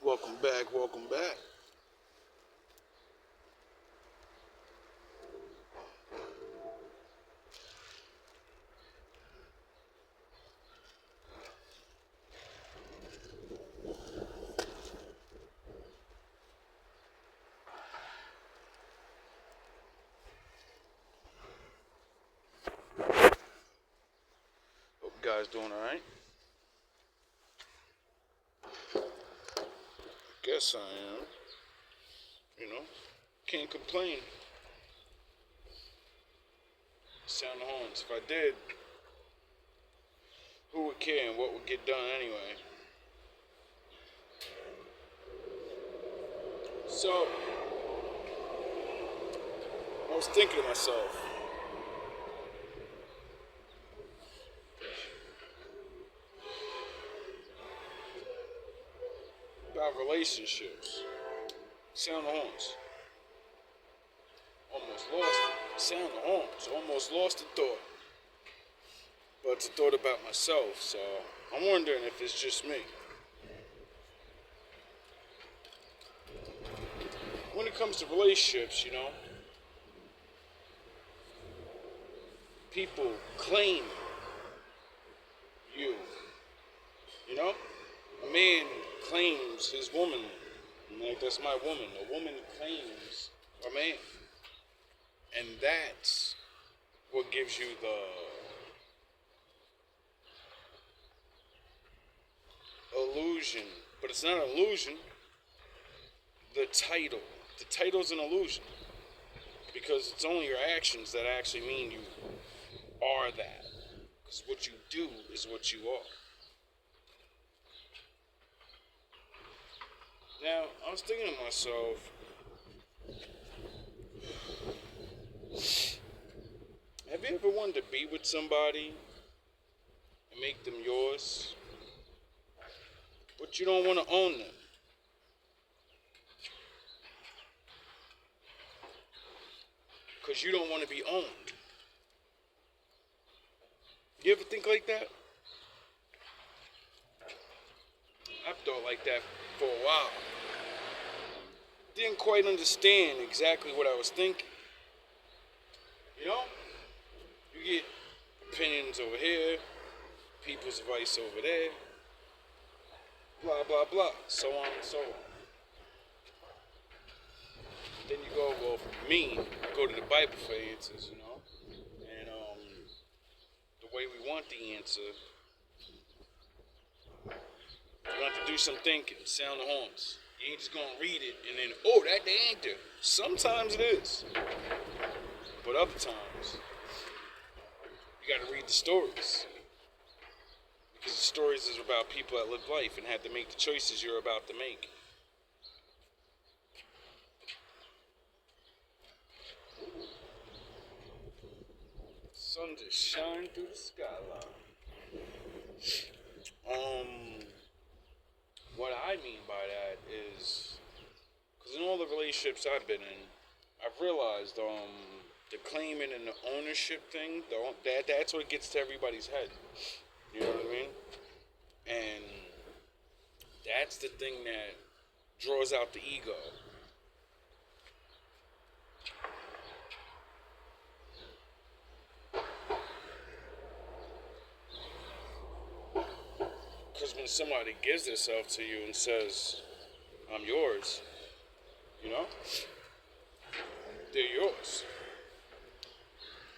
Welcome back, welcome back. Hope you guys doing alright. Guess I am. You know, can't complain. Sound the horns. If I did, who would care and what would get done anyway? So, I was thinking to myself, about relationships. Sound the horns. Almost lost it. Sound the horns. Almost lost the thought. But it's a thought about myself, so I'm wondering if it's just me. When it comes to relationships, people claim you. You know? A man claims his woman. Like, that's my woman. A woman claims a man. And that's what gives you the illusion. But it's not an illusion. The title. The title's an illusion. Because it's only your actions that actually mean you are that. Because what you do is what you are. Now, I was thinking to myself, have you ever wanted to be with somebody and make them yours, but you don't want to own them? Because you don't want to be owned. You ever think like that? I've thought like that for a while. Didn't quite understand exactly what I was thinking. You know? You get opinions over here, people's advice over there, blah, blah, blah, so on and so on. Then you go, well, for me, I go to the Bible for answers, and the way we want the answer, you have to do some thinking, sound the horns. You ain't just gonna read it and then, oh, that the answer. Sometimes it is. But other times, you gotta read the stories. Because the stories is about people that live life and had to make the choices you're about to make. Sun just shine through the skyline. What I mean by that is, because in all the relationships I've been in, I've realized the claiming and the ownership thing, that's what gets to everybody's head. You know what I mean? And that's the thing that draws out the ego. Because when somebody gives themselves to you and says, I'm yours, they're yours.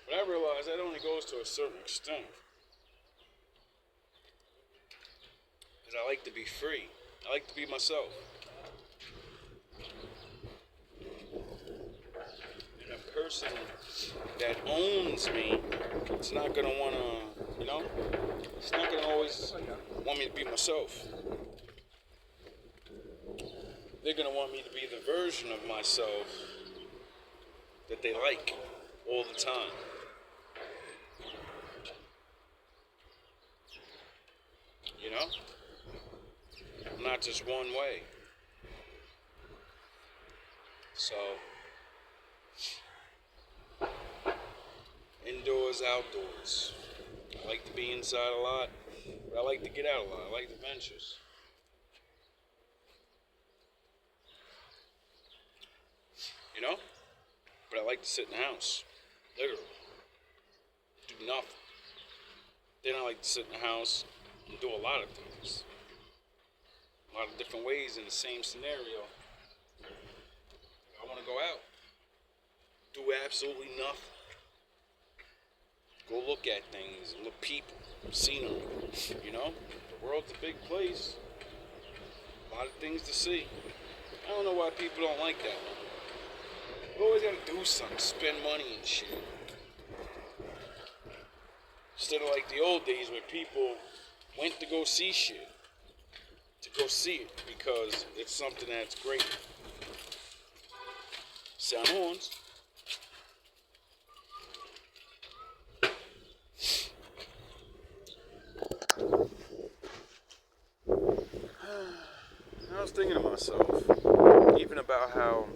But I realize that only goes to a certain extent. Because I like to be free. I like to be myself. And a person that owns me, it's not going to want to, it's not going to always want me to be myself. They're going to want me to be the version of myself that they like all the time. Not just one way. So, indoors, outdoors. I like to be inside a lot, but I like to get out a lot. I like adventures. you know? But I like to sit in the house, literally, do nothing. Then I like to sit in the house and do a lot of things, a lot of different ways in the same scenario. I want to go out, do absolutely nothing. Go look at things, look people, scenery, you know? The world's a big place, a lot of things to see. I don't know why people don't like that. You always gotta do something, spend money and shit. Instead of like the old days where people went to go see shit, to go see it because it's something that's great. Sound horns. I was thinking to myself, even about how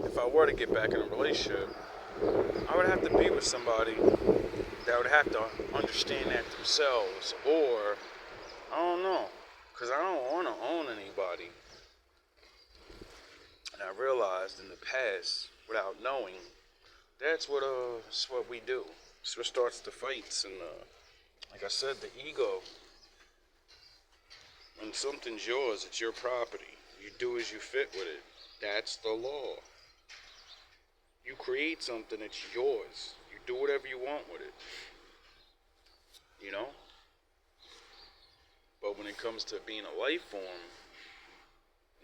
if I were to get back in a relationship, I would have to be with somebody that would have to understand that themselves, or I don't know, because I don't want to own anybody. And I realized in the past, without knowing, that's what we do. It's what starts the fights, and like I said, the ego. When something's yours, it's your property. You do as you fit with it. That's the law. You create something, it's yours. You do whatever you want with it. You know? But when it comes to being a life form,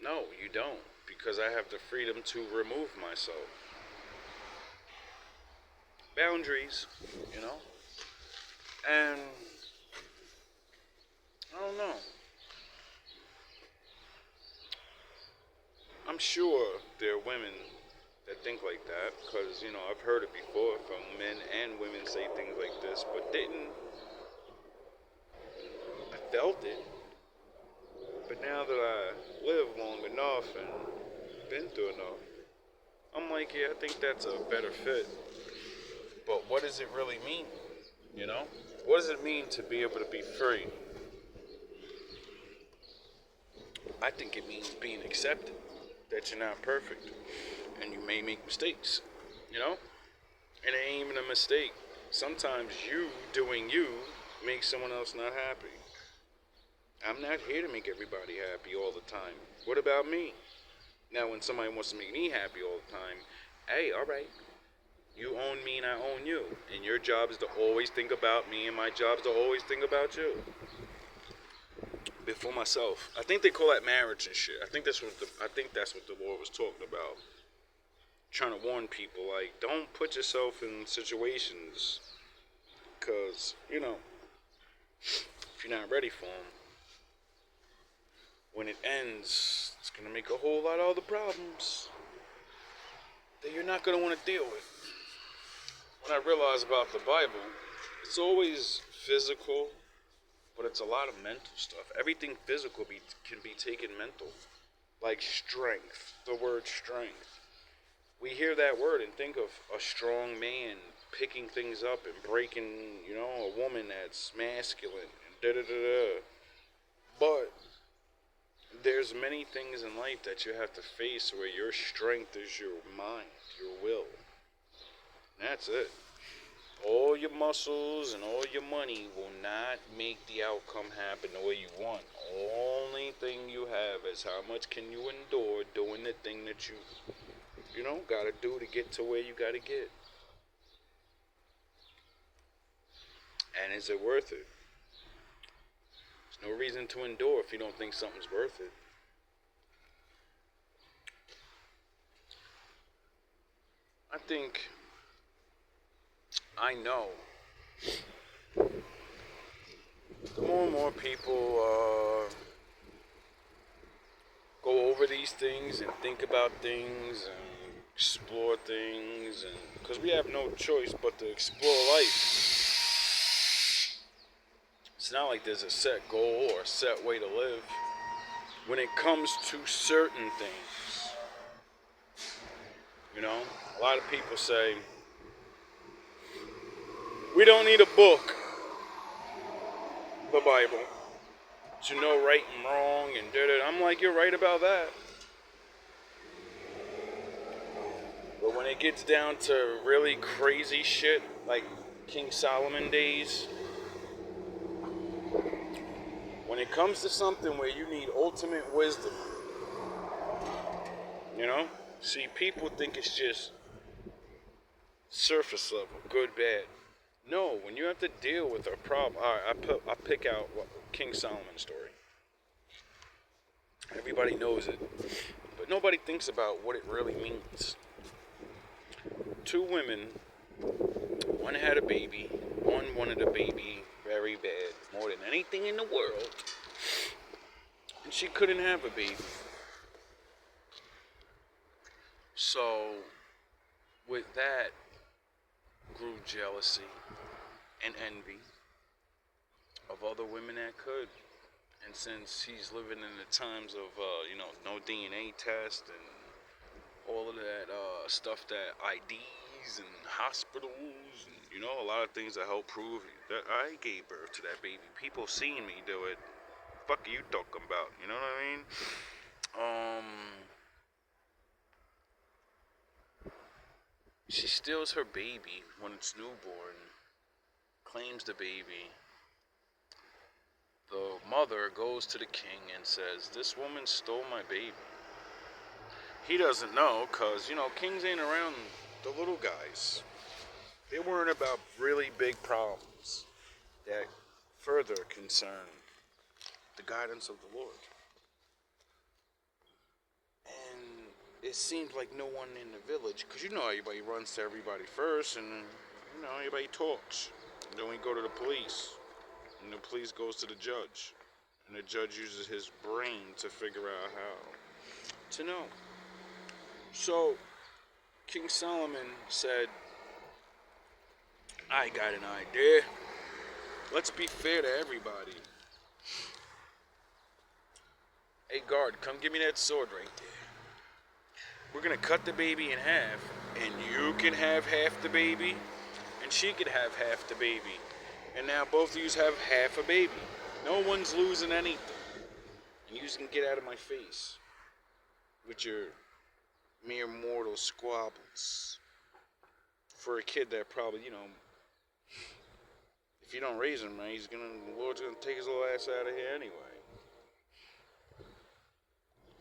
no, you don't. Because I have the freedom to remove myself. Boundaries, you know? And I don't know. I'm sure there are women that think like that, because, you know, I've heard it before from men and women say things like this, but I felt it. But now that I live long enough and been through enough, I'm like, yeah, I think that's a better fit. But what does it really mean? You know? What does it mean to be able to be free? I think it means being accepted. That you're not perfect. And you may make mistakes. You know? And it ain't even a mistake. Sometimes you doing you makes someone else not happy. I'm not here to make everybody happy all the time. What about me? Now, when somebody wants to make me happy all the time, hey, alright. You own me and I own you. And your job is to always think about me, and my job is to always think about you. Before myself. I think they call that marriage and shit. I think that's what the Lord was talking about. Trying to warn people, like, don't put yourself in situations, because, you know, if you're not ready for them, when it ends, it's going to make a whole lot of other problems that you're not going to want to deal with. When I realized about the Bible, it's always physical, but it's a lot of mental stuff. Everything physical can be taken mental. Like strength, the word strength. We hear that word and think of a strong man picking things up and breaking, you know, a woman that's masculine and da-da-da-da. But there's many things in life that you have to face where your strength is your mind, your will. And that's it. All your muscles and all your money will not make the outcome happen the way you want. Only thing you have is how much can you endure doing the thing that you know, gotta do to get to where you gotta get. And is it worth it? There's no reason to endure if you don't think something's worth it. I know the more and more people go over these things and think about things and explore things, and because we have no choice but to explore life. It's not like there's a set goal or a set way to live when it comes to certain things. You know, a lot of people say, we don't need a book, the Bible, to know right and wrong and da-da. I'm like, you're right about that. But when it gets down to really crazy shit, like King Solomon days, when it comes to something where you need ultimate wisdom, you know? See, people think it's just surface level, good, bad. No, when you have to deal with a problem, all right, I pick out King Solomon's story. Everybody knows it, but nobody thinks about what it really means. Two women, one had a baby, one wanted a baby very bad, more than anything in the world, and she couldn't have a baby. So, with that grew jealousy and envy of other women that could. And since he's living in the times of, no DNA test and all of that stuff, that IDs and hospitals, and, a lot of things that help prove that I gave birth to that baby. People seeing me do it. Fuck are you talking about? You know what I mean? She steals her baby when it's newborn, claims the baby. The mother goes to the king and says, "This woman stole my baby." He doesn't know because, kings ain't around the little guys. They worrying about really big problems that further concern the guidance of the Lord. And it seems like no one in the village, because everybody runs to everybody first, and everybody talks. And then we go to the police, and the police goes to the judge, and the judge uses his brain to figure out how to know. So King Solomon said, "I got an idea. Let's be fair to everybody. Hey guard, come give me that sword right there. We're gonna cut the baby in half, and you can have half the baby, and she can have half the baby. And now both of you have half a baby. No one's losing anything. And you can get out of my face with your mere mortal squabbles. For a kid that probably, if you don't raise him right, the Lord's gonna take his little ass out of here anyway.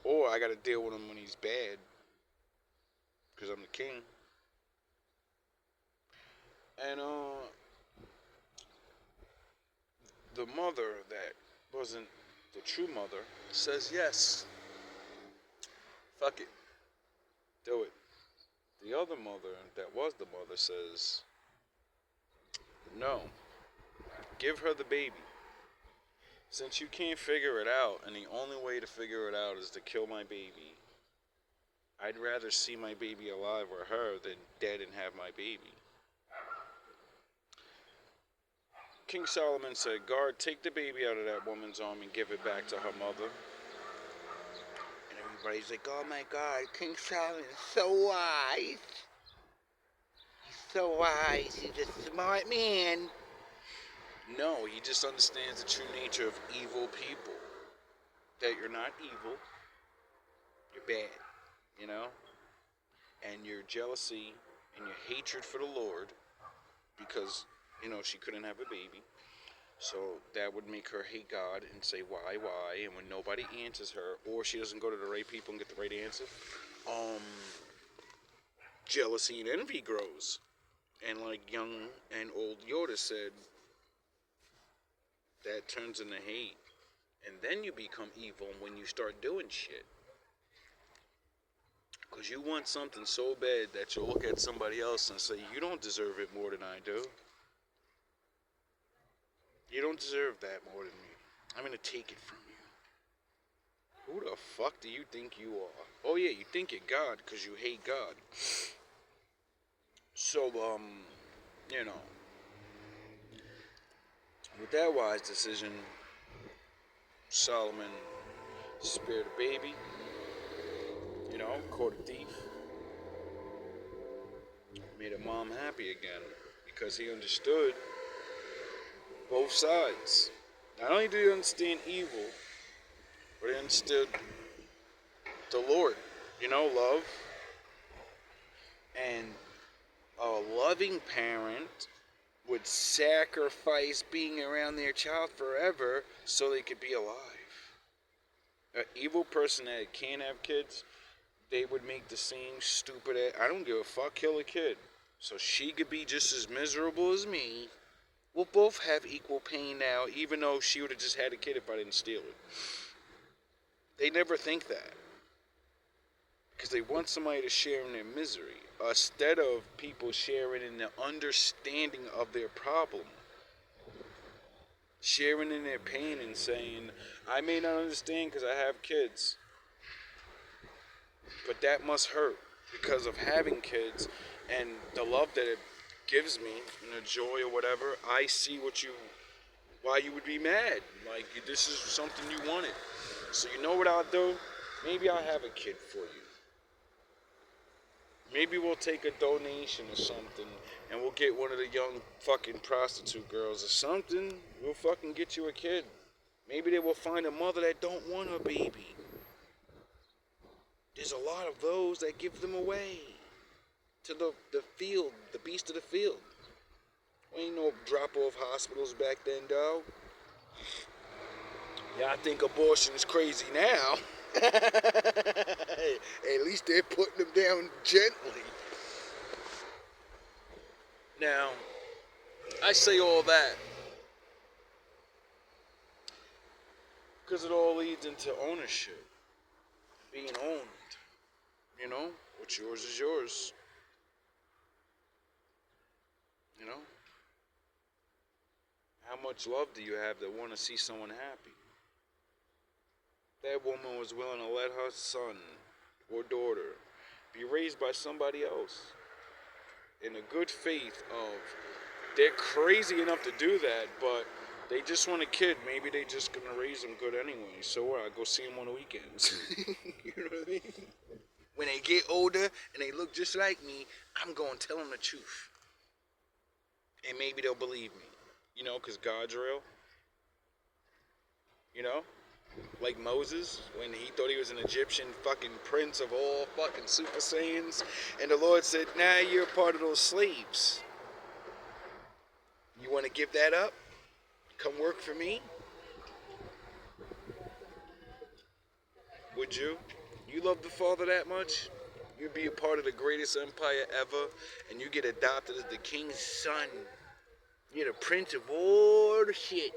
Or I gotta deal with him when he's bad, because I'm the king." And the mother that wasn't the true mother says yes. Fuck it. Do it. The other mother that was the mother says, "No. Give her the baby. Since you can't figure it out, and the only way to figure it out is to kill my baby, I'd rather see my baby alive or her than dead and have my baby." King Solomon said, "Guard, take the baby out of that woman's arm and give it back to her mother." And everybody's like, "Oh my God, King Solomon is so wise. He's so wise. He's a smart man." No, he just understands the true nature of evil people. That you're not evil. You're bad, And your jealousy and your hatred for the Lord, because, she couldn't have a baby. So that would make her hate God and say, why? And when nobody answers her, or she doesn't go to the right people and get the right answer, jealousy and envy grows. And like young and old Yoda said, that turns into hate. And then you become evil when you start doing shit. Because you want something so bad that you'll look at somebody else and say, "You don't deserve it more than I do. You don't deserve that more than me. I'm going to take it from you. Who the fuck do you think you are? Oh yeah, you think you're God because you hate God." So, with that wise decision, Solomon spared a baby, caught a thief, made a mom happy again, because he understood both sides. Not only did he understand evil, but he understood the Lord, love. And a loving parent would sacrifice being around their child forever so they could be alive. An evil person that can't have kids, they would make the same stupid ass, I don't give a fuck, kill a kid. So she could be just as miserable as me. We'll both have equal pain now, even though she would have just had a kid if I didn't steal it. They never think that. Because they want somebody to share in their misery, instead of people sharing in the understanding of their problem. Sharing in their pain and saying, I may not understand because I have kids, but that must hurt because of having kids and the love that it gives me and the joy or whatever. I see why you would be mad. Like, this is something you wanted. So you know what I'll do? Maybe I'll have a kid for you. Maybe we'll take a donation or something and we'll get one of the young fucking prostitute girls or something. We'll fucking get you a kid. Maybe they will find a mother that don't want a baby. There's a lot of those that give them away to the field, the beast of the field. Ain't no drop-off hospitals back then, dog. Yeah, I think abortion is crazy now. At least they're putting them down gently. Now, I say all that because it all leads into ownership. Being owned. You know? What's yours is yours. You know? How much love do you have that want to see someone happy? That woman was willing to let her son or daughter be raised by somebody else in a good faith of they're crazy enough to do that, but they just want a kid. Maybe they just gonna raise them good anyway. So what? I go see them on the weekends. You know what I mean? When they get older and they look just like me, I'm gonna tell them the truth, and maybe they'll believe me. You know, because God's real. You know? Like Moses, when he thought he was an Egyptian fucking prince of all fucking Super Saiyans. And the Lord said, nah, you're a part of those slaves. You want to give that up? Come work for me? Would you? You love the Father that much? You'd be a part of the greatest empire ever, and you get adopted as the king's son. You're the prince of all the shit.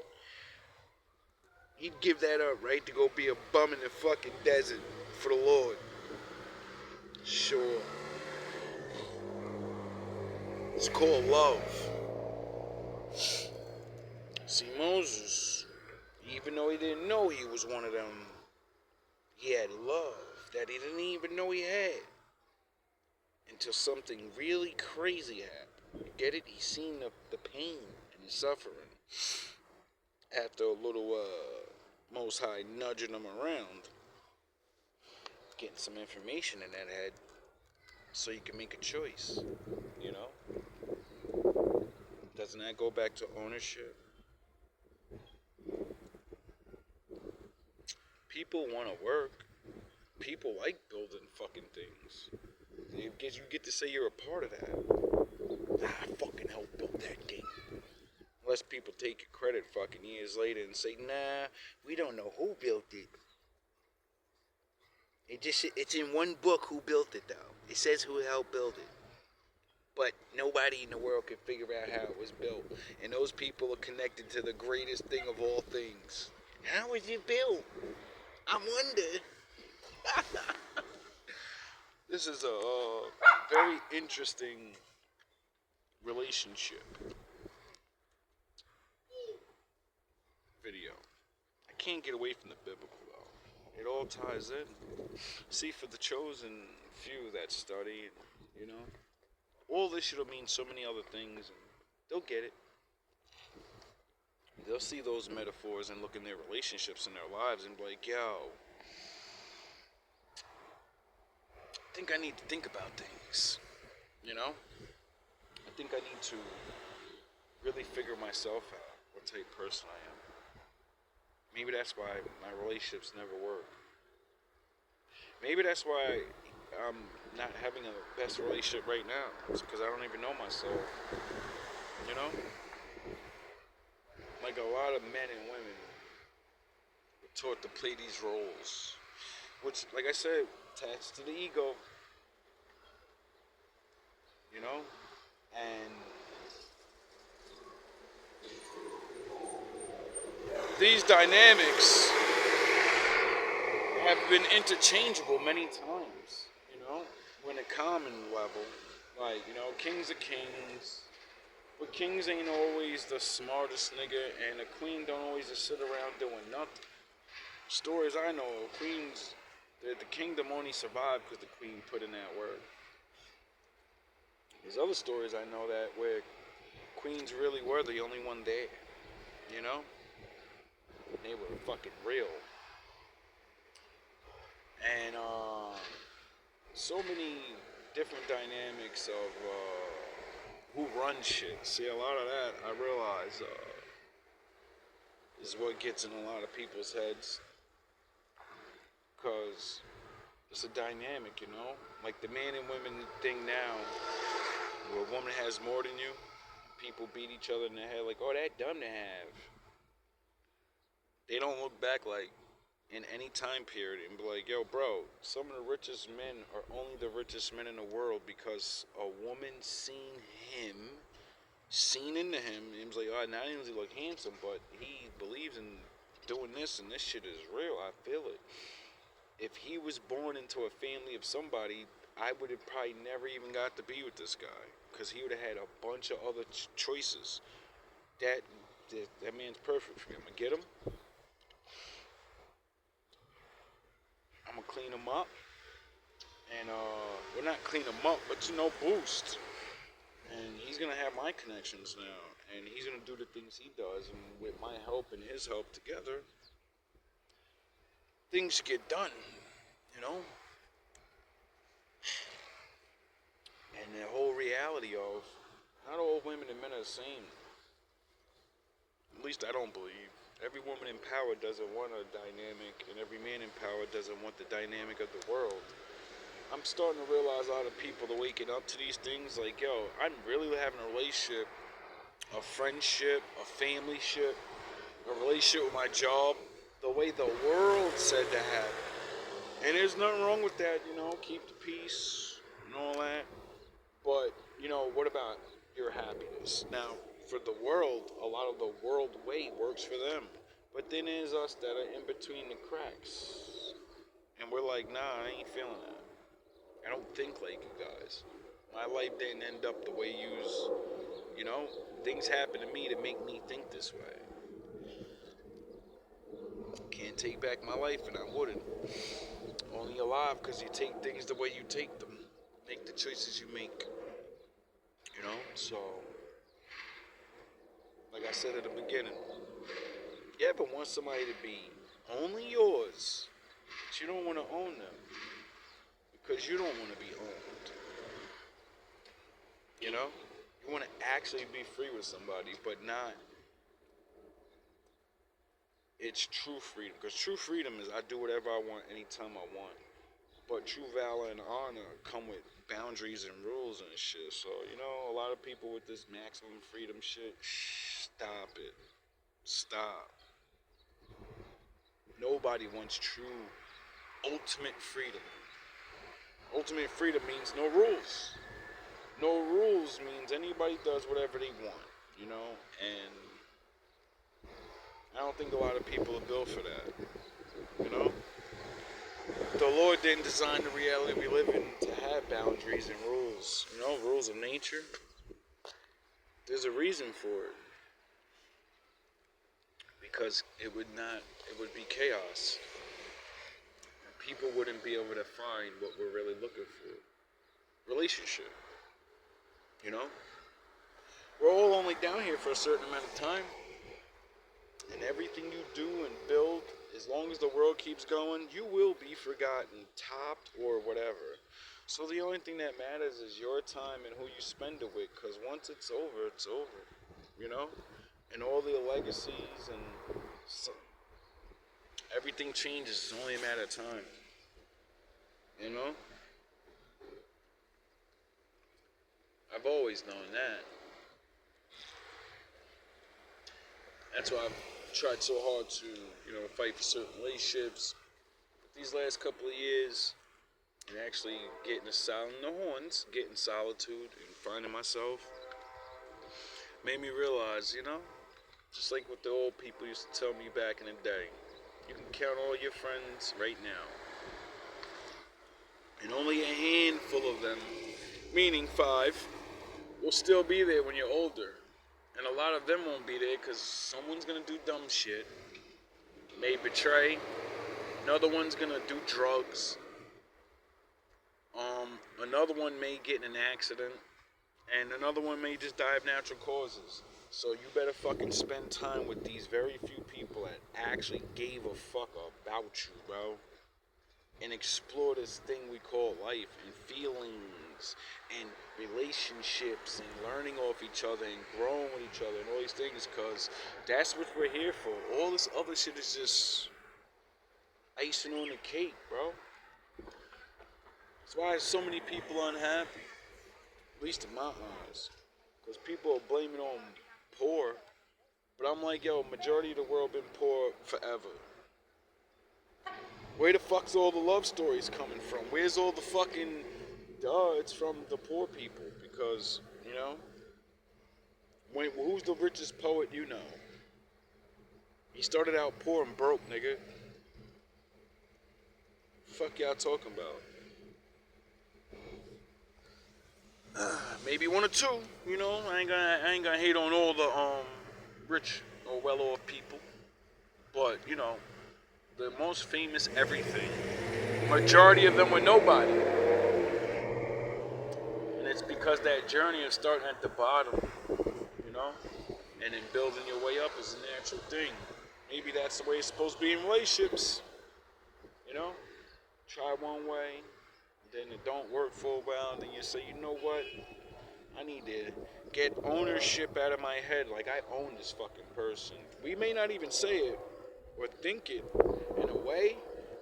He'd give that up, right? To go be a bum in the fucking desert for the Lord. Sure. It's called love. See, Moses, even though he didn't know he was one of them, he had love that he didn't even know he had. Until something really crazy happened. You get it? He seen the pain and the suffering. After a little Most High nudging him around, getting some information in that head so you can make a choice, you know? Doesn't that go back to ownership? People want to work. People like building fucking things. You get to say you're a part of that. I fucking helped build that thing. Unless people take your credit fucking years later and say, nah, we don't know who built it. It's in one book who built it, though. It says who helped build it. But nobody in the world can figure out how it was built. And those people are connected to the greatest thing of all things. How was it built? I wonder. This is a very interesting relationship video. I can't get away from the biblical, though. It all ties in. See, for the chosen few that study, you know, all this shit'll mean so many other things, and they'll get it. They'll see those metaphors and look in their relationships and their lives and be like, yo, I think I need to think about things, you know? I think I need to really figure myself out, what type of person I am. Maybe that's why my relationships never work. Maybe that's why I'm not having a best relationship right now. It's because I don't even know myself. You know? Like a lot of men and women were taught to play these roles. Which, like I said, attached to the ego. You know? And these dynamics have been interchangeable many times, you know, when a common level, like, you know, kings are kings, but kings ain't always the smartest nigga, and a queen don't always just sit around doing nothing. Stories I know of, queens, the kingdom only survived because the queen put in that work. There's other stories I know that where queens really were the only one there, you know? They were fucking real. And so many different dynamics of who runs shit. See, a lot of that I realize is what gets in a lot of people's heads, because it's a dynamic, you know. Like the man and women thing now, where a woman has more than you, people beat each other in the head like, "Oh, that dumb to have." They don't look back like in any time period and be like, yo, bro, some of the richest men are only the richest men in the world because a woman seen into him, and was like, oh, not only does he look handsome, but he believes in doing this, and this shit is real. I feel it. If he was born into a family of somebody, I would have probably never even got to be with this guy, because he would have had a bunch of other choices. That man's perfect for me. I'm gonna get him. I'm gonna clean him up, and well, not clean him up, but you know, boost. And he's gonna have my connections now, and he's gonna do the things he does, and with my help and his help together, things get done, you know. And the whole reality of not all women and men are the same. At least I don't believe. Every woman in power doesn't want a dynamic, and every man in power doesn't want the dynamic of the world. I'm starting to realize a lot of people are waking up to these things like, yo, I'm really having a relationship, a friendship, a family ship, a relationship with my job, the way the world said to have it. And there's nothing wrong with that, you know, keep the peace and all that. But, you know, what about your happiness? Now, for the world, a lot of the world way works for them. But then there's us that are in between the cracks. And we're like, nah, I ain't feeling that. I don't think like you guys. My life didn't end up the way you know? Things happen to me to make me think this way. Can't take back my life, and I wouldn't. Only alive because you take things the way you take them. Make the choices you make. You know? So, like I said at the beginning, you ever want somebody to be only yours, but you don't want to own them because you don't want to be owned. You know? You want to actually be free with somebody, but not it's true freedom. Because true freedom is I do whatever I want anytime I want. But true valor and honor come with boundaries and rules and shit. So, you know, a lot of people with this maximum freedom shit, stop it. Stop. Nobody wants true ultimate freedom. Ultimate freedom means no rules. No rules means anybody does whatever they want, you know? And I don't think a lot of people are built for that, you know? The Lord didn't design the reality we live in to have boundaries and rules, you know, rules of nature. There's a reason for it. Because it would be chaos. People wouldn't be able to find what we're really looking for. Relationship. You know? We're all only down here for a certain amount of time. And everything you do and build, as long as the world keeps going, you will be forgotten, topped, or whatever. So the only thing that matters is your time and who you spend it with, because once it's over, it's over. You know? And all the legacies and everything changes. It's only a matter of time. You know? I've always known that. That's why I've tried so hard to, fight for certain relationships. These last couple of years, and actually getting a sound in the horns, getting solitude, and finding myself, made me realize, just like what the old people used to tell me back in the day, you can count all your friends right now. And only a handful of them, meaning 5, will still be there when you're older. And a lot of them won't be there because someone's going to do dumb shit, may betray, another one's going to do drugs, another one may get in an accident, and another one may just die of natural causes. So you better fucking spend time with these very few people that actually gave a fuck about you, bro. And explore this thing we call life, and feelings, and relationships, and learning off each other, and growing with each other, and all these things, because that's what we're here for. All this other shit is just icing on the cake, bro. That's why so many people are unhappy, at least in my eyes, because people are blaming on poor, but I'm like, yo, majority of the world been poor forever. Where the fuck's all the love stories coming from? Where's all the fucking... it's from the poor people, because, who's the richest poet you know? He started out poor and broke, nigga. Fuck y'all talking about? Maybe 1 or 2, I ain't gonna hate on all the rich or well-off people, but the most famous everything, majority of them were nobody, and it's because that journey of starting at the bottom, and then building your way up is a natural thing. Maybe that's the way it's supposed to be in relationships. Try one way, then it don't work for a while, then you say, you know what? I need to get ownership out of my head, like I own this fucking person. We may not even say it or think it in a way,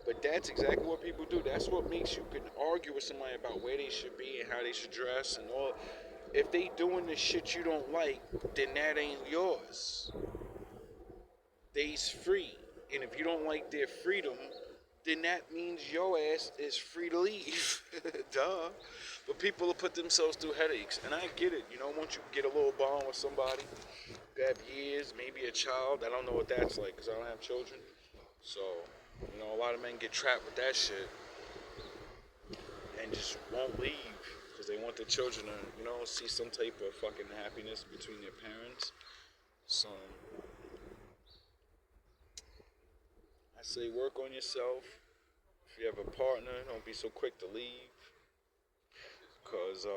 but that's exactly what people do. That's what makes you can argue with somebody about where they should be and how they should dress and all. If they doing the shit you don't like, then that ain't yours. They's free. And if you don't like their freedom, then that means your ass is free to leave. Duh. But people will put themselves through headaches. And I get it. Once you get a little bond with somebody, you have years, maybe a child. I don't know what that's like because I don't have children. So, a lot of men get trapped with that shit and just won't leave because they want their children to, see some type of fucking happiness between their parents. So, I say work on yourself. If you have a partner, don't be so quick to leave. Because,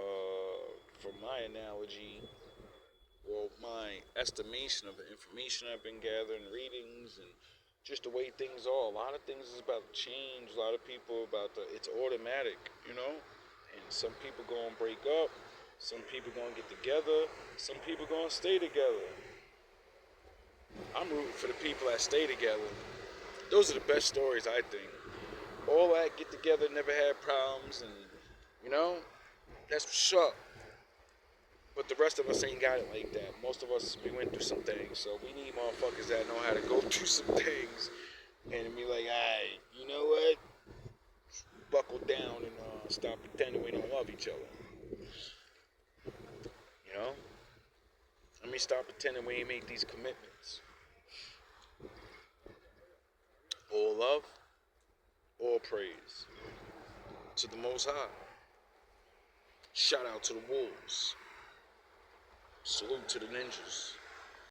from my analogy, well, my estimation of the information I've been gathering, readings, and just the way things are, a lot of things is about change. A lot of people it's automatic, And some people gonna break up. Some people gonna get together. Some people gonna stay together. I'm rooting for the people that stay together. Those are the best stories, I think. All that get together, never had problems, and, that's what's up. But the rest of us ain't got it like that. Most of us, we went through some things, so we need motherfuckers that know how to go through some things and be like, alright, you know what? Buckle down and stop pretending we don't love each other. Let me stop pretending we ain't made these commitments. All love, all praise to the Most High. Shout out to the wolves. Salute to the ninjas.